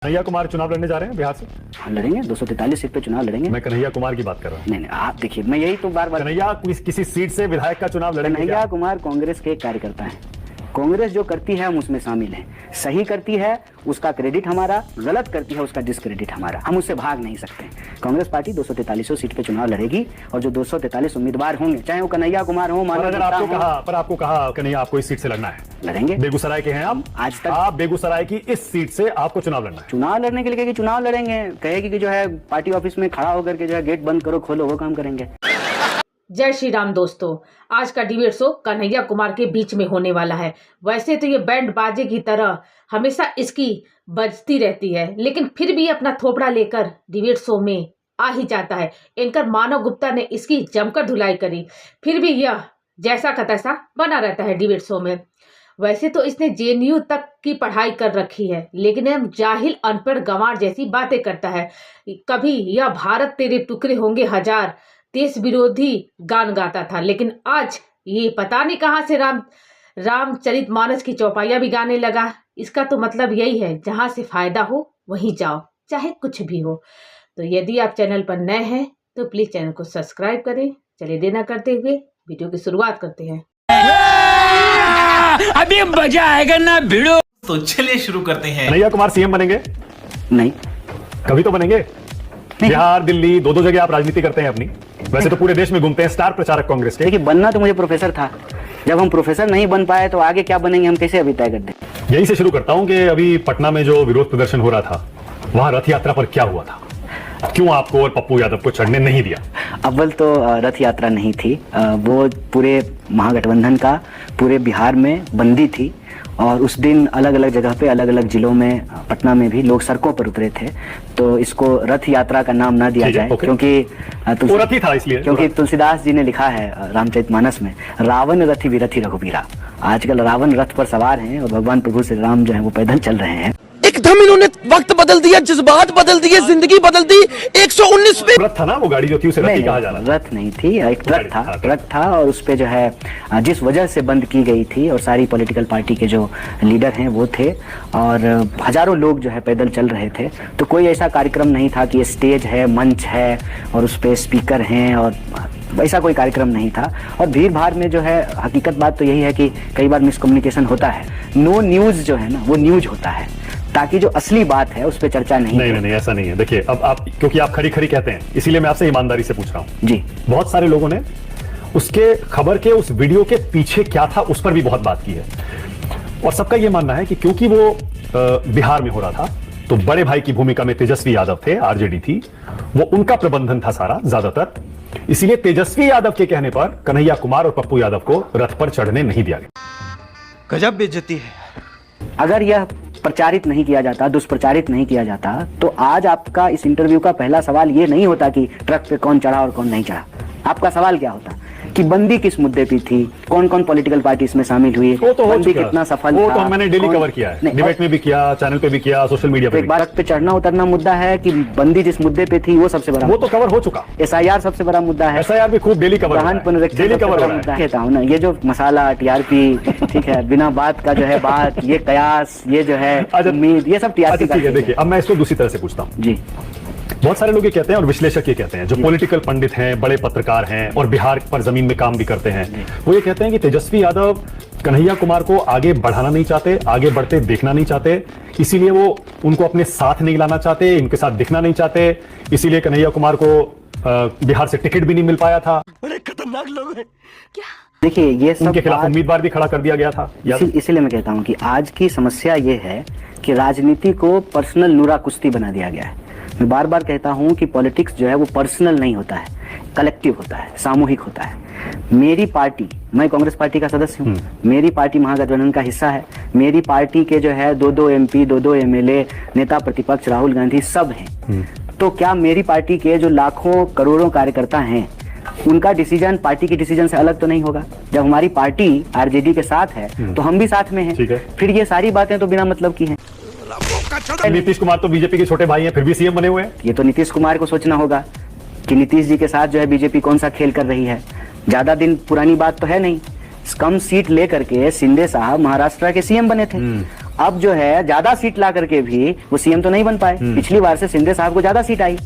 कन्हैया कुमार चुनाव लड़ने जा रहे हैं बिहार से। हाँ लड़ेंगे, 243 सीट पे चुनाव लड़ेंगे। मैं कन्हैया कुमार की बात कर रहा हूँ। नहीं आप देखिए, मैं यही तो बार बार, कन्हैया किसी सीट से विधायक का चुनाव लड़ेंगे। कन्हैया कुमार कांग्रेस के एक कार्यकर्ता हैं। कांग्रेस जो करती है हम उसमें शामिल हैं। सही करती है उसका क्रेडिट हमारा, गलत करती है उसका डिस्क्रेडिट हमारा। हम उससे भाग नहीं सकते। कांग्रेस पार्टी 243 सीट पे चुनाव लड़ेगी और जो 243 उम्मीदवार होंगे, चाहे वो कन्हैया कुमार हो, आपको कहा कन्हैया आपको इस सीट से लड़ना है, लड़ेंगे। बेगूसराय के हैं आप, आज तक आप बेगूसराय की इस सीट से आपको चुनाव लड़ना है। चुनाव लड़ने के लिए कहेगी चुनाव लड़ेंगे, कहेगी कि जो है पार्टी ऑफिस में खड़ा होकर के जो है गेट बंद करो खोलो, वो काम करेंगे। जय श्री राम दोस्तों, आज का डिबेट शो कन्हैया कुमार के बीच में होने वाला है। वैसे तो ये बैंड बाजे की तरह हमेशा इसकी बजती रहती है, लेकिन फिर भी अपना थोपड़ा लेकर डिबेट शो में आ ही जाता है। एंकर मानव गुप्ता ने इसकी जमकर धुलाई करी, फिर भी यह जैसा का तैसा बना रहता है डिबेट शो में। वैसे तो इसने जेएनयू तक की पढ़ाई कर रखी है, लेकिन यह जाहिल अनपढ़ गंवार जैसी बातें करता है। कभी यह भारत तेरे टुकड़े होंगे हजार देश विरोधी गान गाता था, लेकिन आज ये पता नहीं कहां से रामचरितमानस की चौपाइयां भी गाने लगा। इसका तो मतलब यही है, जहां से फायदा हो वहीं जाओ, चाहे कुछ भी हो। तो यदि आप चैनल पर नए हैं तो प्लीज चैनल को सब्सक्राइब करें। चलिए देना करते हुए वीडियो की शुरुआत करते हैं। अभी मजा आएगा ना भिड़ो। तो चलिए शुरू करते हैं। कन्हैया कुमार सीएम बनेंगे? नहीं। कभी तो बनेंगे। बिहार, दिल्ली, दो जगह आप राजनीति करते हैं अपनी। वैसे तो पूरे देश में घूमते हैं, स्टार प्रचारक कांग्रेस के। देखिए, बनना तो मुझे प्रोफेसर था। जब हम प्रोफेसर नहीं बन पाए तो आगे क्या बनेंगे हम कैसे अभी तय कर दें। यही से शुरू करता हूं कि अभी पटना में जो विरोध प्रदर्शन हो रहा था, वहां रथ यात्रा पर क्या हुआ था? क्यों आपको और पप्पू यादव को चढ़ने नहीं दिया? अव्वल तो रथ यात्रा नहीं थी, वो पूरे महागठबंधन का पूरे बिहार में बंदी थी और उस दिन अलग अलग जगह पे अलग अलग जिलों में, पटना में भी लोग सड़कों पर उतरे थे। तो इसको रथ यात्रा का नाम ना दिया जाए, क्योंकि रथी था इसलिए, क्योंकि तुलसीदास जी ने लिखा है रामचरितमानस में, रावण रथी विरथी रघुबीरा। आजकल रावण रथ पर सवार हैं और भगवान प्रभु श्री राम जो है वो पैदल चल रहे हैं। एकदम इन्होंने वक्त बदल दिया, जज्बात बदल दिए, जिंदगी बदल दी। 119 पे रथ था ना, वो गाड़ी जो थी उसे रथी कहा जा रहा था। रथ नहीं थी, एक ट्रक था और उस पे जो है जिस वजह से बंद की गई थी और सारी पॉलिटिकल पार्टी के जो लीडर हैं वो थे और हजारों लोग जो है पैदल चल रहे थे। तो कोई ऐसा कार्यक्रम नहीं था कि स्टेज है, मंच है और उस पे स्पीकर हैं, और ऐसा कोई कार्यक्रम नहीं था। और भीड़ भाड़ में जो है, हकीकत बात तो यही है कि कई बार मिसकम्युनिकेशन होता है। नो न्यूज जो है ना वो न्यूज होता है, ताकि जो असली बात है उस पर चर्चा नहीं, ऐसा नहीं है। देखिए, अब आप क्योंकि आप खरी खरी कहते हैं, इसीलिए मैं आपसे ईमानदारी से पूछ रहा हूं जी। बहुत सारे लोगों ने उसके खबर के उस वीडियो के पीछे क्या था उस पर भी बहुत बात की है, और सबका यह मानना है कि क्योंकि वो बिहार में हो रहा था तो बड़े भाई की भूमिका में तेजस्वी यादव थे, आरजेडी थी, वो उनका प्रबंधन था सारा ज्यादातर। इसीलिए तेजस्वी यादव के कहने पर कन्हैया कुमार और पप्पू यादव को रथ पर चढ़ने नहीं दिया गया। गजब बेइज्जती है। अगर यह प्रचारित नहीं किया जाता, दुष्प्रचारित नहीं किया जाता, तो आज आपका इस इंटरव्यू का पहला सवाल ये नहीं होता कि ट्रक पे कौन चढ़ा और कौन नहीं चढ़ा। आपका सवाल क्या होता कि बंदी किस मुद्दे पे थी, कौन कौन पॉलिटिकल पार्टी इसमें शामिल हुई, बंदी कितना सफल था। वो तो मैंने डेली कवर किया है, डिबेट में भी किया, चैनल पे भी किया, सोशल मीडिया पे भी। ट्रक पे चढ़ना उतरना मुद्दा है कि बंदी जिस मुद्दे पे थी वो सबसे बड़ा, वो तो कवर हो चुका। SIR सबसे बड़ा मुद्दा है। SIR भी खूब डेली कवर, डेली कवर मुद्दा कहता हूँ ना। ये जो मसाला TRP ठीक है, बिना बात का जो है बात, ये कयास, ये जो है उम्मीद, ये सब TRP का। देखिए, अब मैं इसको दूसरी तरह से पूछता हूँ जी। बहुत सारे लोग ये कहते हैं और विश्लेषक ये कहते हैं, जो पॉलिटिकल पंडित हैं, बड़े पत्रकार हैं और बिहार पर जमीन में काम भी करते हैं, वो ये कहते हैं कि तेजस्वी यादव कन्हैया कुमार को आगे बढ़ाना नहीं चाहते, आगे बढ़ते देखना नहीं चाहते, इसीलिए वो उनको अपने साथ नहीं लाना चाहते, इनके साथ दिखना नहीं चाहते, इसीलिए कन्हैया कुमार को बिहार से टिकट भी नहीं मिल पाया था। बड़े खतरनाक लोग हैं क्या? देखिए, ये सब उनके खिलाफ उम्मीदवार भी खड़ा कर दिया गया था। इसीलिए मैं कहता हूँ कि आज की समस्या ये है कि राजनीति को पर्सनल नूरा कुश्ती बना दिया गया है। मैं बार बार कहता हूं कि पॉलिटिक्स जो है वो पर्सनल नहीं होता है, कलेक्टिव होता है, सामूहिक होता है। मेरी पार्टी, मैं कांग्रेस पार्टी का सदस्य हूं, मेरी पार्टी महागठबंधन का हिस्सा है, मेरी पार्टी के जो है 2-2 MP, 2-2 MLA, नेता प्रतिपक्ष राहुल गांधी सब हैं। तो क्या मेरी पार्टी के जो लाखों करोड़ों कार्यकर्ता हैं उनका डिसीजन पार्टी के डिसीजन से अलग तो नहीं होगा? जब हमारी पार्टी आरजेडी के साथ है तो हम भी साथ में हैं। फिर ये सारी बातें तो बिना मतलब की हैं। नीतीश कुमार तो बीजेपी के छोटे भाई हैं, फिर भी सीएम बने हुए हैं। ये तो नीतीश कुमार को सोचना होगा कि नीतीश जी के साथ जो है बीजेपी कौन सा खेल कर रही है। ज्यादा दिन पुरानी बात तो है नहीं, कम सीट लेकर के शिंदे साहब महाराष्ट्र के CM बने थे। अब जो है ज्यादा सीट ला करके भी वो सीएम तो नहीं बन पाए। पिछली बार से शिंदे साहब को ज्यादा सीट आई,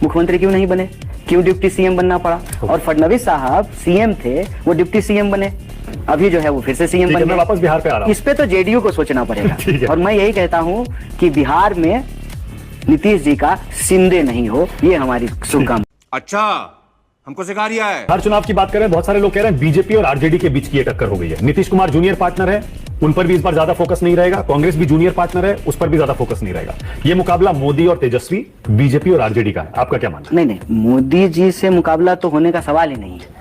मुख्यमंत्री क्यों नहीं बने, क्यों डिप्टी सीएम बनना पड़ा? और फडणवीस साहब सीएम थे, वो डिप्टी सीएम बने, अभी जो है वो फिर से सीएम बन मैं गए। वापस बिहार पे आ रहा हूं। इस पे तो जेडीयू को सोचना पड़ेगा। और मैं यही कहता हूं कि बिहार में नीतीश जी का शिंदे नहीं हो, ये हमारी शुभकामना। अच्छा, हमको सिखा रिया है। हर चुनाव की बात करें, बहुत सारे लोग कह रहे हैं बीजेपी और आरजेडी के बीच की ये टक्कर हो गई है। नीतीश कुमार जूनियर पार्टनर है, उन पर भी इस बार ज्यादा फोकस नहीं रहेगा। कांग्रेस भी जूनियर पार्टनर है, उस पर भी ज्यादा फोकस नहीं रहेगा। ये मुकाबला मोदी और तेजस्वी, बीजेपी और आरजेडी का है। आपका क्या मानना है? नहीं, मोदी जी से मुकाबला तो होने का सवाल ही नहीं है।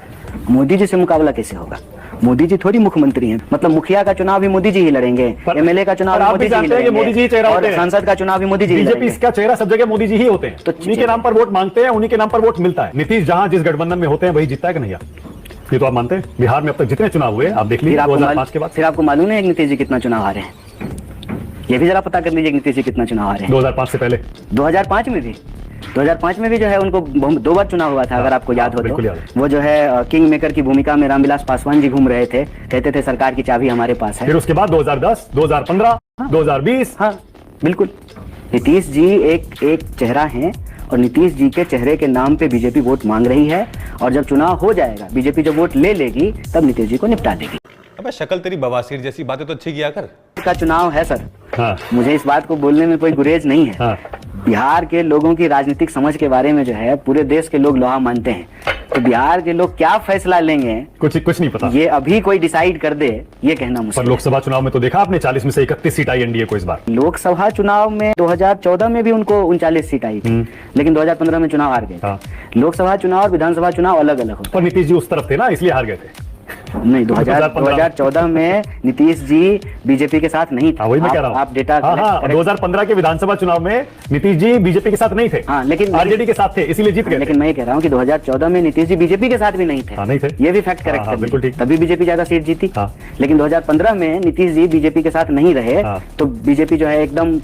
मोदी जी से मुकाबला कैसे होगा? मोदी जी थोड़ी मुख्यमंत्री हैं, मतलब मुखिया का चुनाव भी मोदी जी ही लड़ेंगे, एमएलए का चुनाव भी मोदी जी ही लड़ेंगे, मोदी जी चेहरा होते हैं, सांसद का चुनाव भी मोदी जी ही बीजेपी लड़ेंगे। का चेहरा सब जगह मोदी जी ही होते हैं, तो उन्हीं के नाम पर वोट मांगते हैं, उन्हीं के नाम पर वोट मिलता है। नीतीश जहां जिस गठबंधन में होते हैं वही जीतता है कि नहीं? ये तो आप मानते हैं? बिहार में अब तक जितने चुनाव हुए आप देख लीजिए 2005 के बाद। फिर आपको मालूम है नीतीश जी कितना चुनाव हारे हैं? ये भी जरा पता कर लीजिए नीतीश जी कितना चुनाव हारे हैं। 2005 से पहले 2005 में भी जो है उनको 2 बार चुनाव हुआ था, अगर आपको याद हो तो। वो जो है किंग मेकर की भूमिका में रामविलास पासवान जी घूम रहे थे, कहते थे सरकार की चाबी हमारे पास है। फिर उसके बाद 2010, 2015, 2020। हाँ बिल्कुल, नीतीश जी एक चेहरा हैं और नीतीश जी के चेहरे के नाम पे बीजेपी वोट मांग रही है, और जब चुनाव हो जाएगा, बीजेपी जब वोट ले लेगी, तब नीतीश जी को निपटा देगी। अबे शक्ल तेरी बवासीर जैसी बातें तो अच्छी किया कर। का चुनाव है सर। हाँ। मुझे इस बात को बोलने में कोई गुरेज नहीं है। हाँ। बिहार के लोगों की राजनीतिक समझ के बारे में जो है पूरे देश के लोग लोहा मानते हैं, तो बिहार के लोग क्या फैसला लेंगे कुछ नहीं पता, ये अभी कोई डिसाइड कर दे, ये कहना मुश्किल। पर लोकसभा चुनाव में तो देखा आपने 40 में से 31 सीट आई एनडीए को इस बार। लोकसभा चुनाव में 2014 में भी उनको 39 सीट आई थी, लेकिन 2015 में चुनाव हार गए। हाँ। लोकसभा चुनाव और विधानसभा चुनाव अलग अलग होते हैं। नीतीश जी उस तरफ थे ना, इसलिए हार गए थे। नहीं, 2014 में नीतीश जी बीजेपी के साथ नहीं थे। वही मैं कह रहा हूं। आप डेटा 2015 के विधानसभा चुनाव में नीतीश जी बीजेपी के साथ नहीं थे। हाँ, लेकिन आरजेडी के साथ थे, इसीलिए जीत गए। लेकिन मैं ये कह रहा हूँ कि 2014 में नीतीश जी बीजेपी के साथ भी नहीं थे। नहीं थे, ये भी फैक्ट करेक्ट है, बिल्कुल ठीक। तभी बीजेपी ज्यादा सीट जीती। लेकिन 2015 में नीतीश जी बीजेपी के साथ नहीं रहे, तो बीजेपी जो है एकदम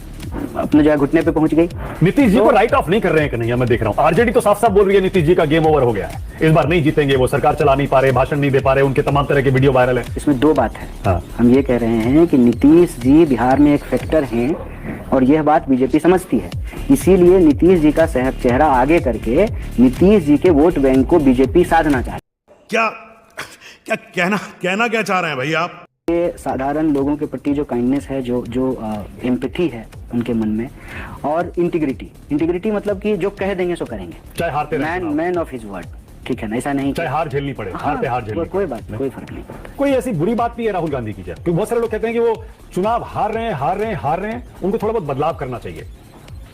अपने जो है घुटने पे पहुंच गई। नीतीश जी को राइट ऑफ नहीं कर रहे हैं कन्हैया, मैं देख रहा हूं। आरजेडी तो साफ साफ बोल रही है नीतीश जी का गेम ओवर हो गया है, इस बार नहीं जीतेंगे, वो सरकार चला नहीं पा रहे, भाषण नहीं दे पा रहे, उनके तमाम तरह के वीडियो वायरल है। इसमें 2 बात है। हम ये कह रहे हैं कि नीतीश जी बिहार में एक फैक्टर हैं, और यह बात बीजेपी समझती है, इसीलिए नीतीश जी का चेहरा आगे करके नीतीश जी के वोट बैंक को बीजेपी साधना चाहती है। क्या कहना क्या चाह रहे हैं भाई आप? साधारण लोगों के प्रति जो काइंडनेस है, जो एम्पैथी है उनके मन में, और इंटीग्रिटी मतलब कि जो कह देंगे सो करेंगे, चाहे हारते रहें, मैन ऑफ हिज वर्ड, ठीक है ना? ऐसा नहीं चाहे हार झेलनी पड़े, हार पे हार झेलनी, कोई बात, कोई फर्क नहीं पड़ता। कोई ऐसी बुरी बात नहीं है राहुल गांधी की, क्योंकि बहुत सारे लोग कहते हैं कि वो चुनाव हार रहे हैं, उनको थोड़ा बहुत बदलाव करना चाहिए।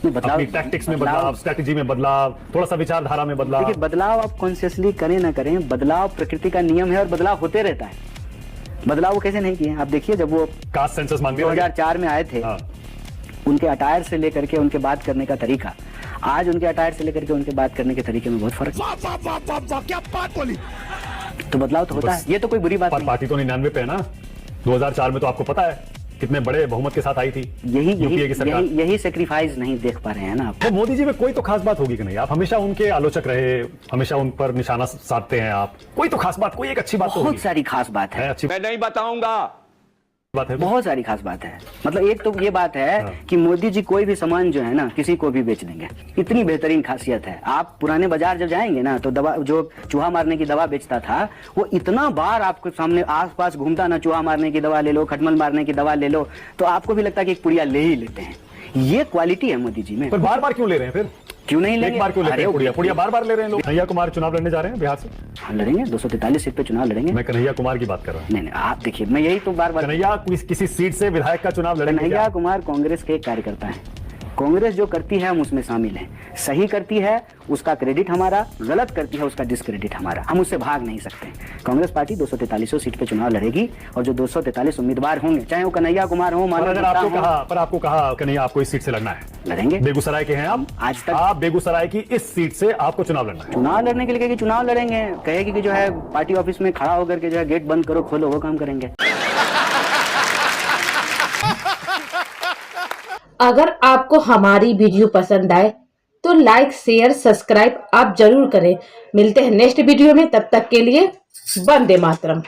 अपनी टैक्टिक्स में बदलाव, स्ट्रेटजी में बदलाव, थोड़ा सा विचारधारा में बदलाव। देखिए, बदलाव आप कॉन्शियसली करें ना करें, बदलाव प्रकृति का नियम है और बदलाव होते रहता है। बदलाव वो कैसे नहीं किए? आप देखिए, जब वो कास्ट सेंसस मांगते 2004 में आए थे, उनके अटायर से लेकर के उनके बात करने का तरीका, आज उनके अटायर से लेकर के उनके बात करने के तरीके में बहुत फर्क है। क्या बात बोली। तो बदलाव तो होता है, ये तो कोई बुरी बात नहीं। पार्टी तो 99 पे है ना, 2004 में तो आपको पता है कितने बड़े बहुमत के साथ आई थी। यही सेक्रीफाइस नहीं देख पा रहे हैं ना आप। तो मोदी जी में कोई तो खास बात होगी कि नहीं? आप हमेशा उनके आलोचक रहे, हमेशा उन पर निशाना साधते हैं आप, कोई तो खास बात, कोई एक अच्छी बात तो बहुत सारी खास बात है। अच्छी मैं नहीं बताऊंगा, बात है, बहुत सारी खास बात है। मतलब एक तो ये बात है कि मोदी जी कोई भी सामान जो है ना, किसी को भी बेच देंगे, इतनी बेहतरीन खासियत है। आप पुराने बाजार जब जाएंगे ना, तो दवा, जो चूहा मारने की दवा बेचता था, वो इतना बार आपके सामने आसपास घूमता ना, चूहा मारने की दवा ले लो, खटमल मारने की दवा ले लो, तो आपको भी लगता है कि एक पुड़िया ले ही लेते हैं। ये क्वालिटी है मोदी जी में। पर बार बार क्यों ले रहे हैं? फिर क्यों नहीं लेंगे? एक बार क्यों लेते हैं? पुड़िया बार बार ले रहे हैं लोग। कन्हैया कुमार चुनाव लड़ने जा रहे हैं बिहार से। हाँ, लड़ेंगे, 243 सीट पे चुनाव लड़ेंगे। मैं कन्हैया कुमार की बात कर रहा हूँ। नहीं, आप देखिए, मैं यही तो बार बार, कन्हैया किसी सीट से विधायक का चुनाव लड़ेंगे? कन्हैया कुमार कांग्रेस के एक कार्यकर्ता है। कांग्रेस जो करती है हम उसमें शामिल हैं। सही करती है उसका क्रेडिट हमारा, गलत करती है उसका डिस्क्रेडिट हमारा। हम उससे भाग नहीं सकते। कांग्रेस पार्टी 243 सीट पे चुनाव लड़ेगी, और जो 243 उम्मीदवार होंगे, चाहे वो कन्हैया कुमार हो, आपको कहा कन्हैया आपको इस सीट से लड़ना है, लड़ेंगे। बेगूसराय के हैं आप, आज तक आप बेगूसराय की इस सीट से आपको चुनाव लड़ना है। चुनाव लड़ने के लिए कहेगी, चुनाव लड़ेंगे, कहेगी कि जो है पार्टी ऑफिस में खड़ा होकर के जो है गेट बंद करो खोलो, वो काम करेंगे। अगर आपको हमारी वीडियो पसंद आए तो लाइक, शेयर, सब्सक्राइब आप जरूर करें। मिलते हैं नेक्स्ट वीडियो में, तब तक के लिए वंदे मातरम।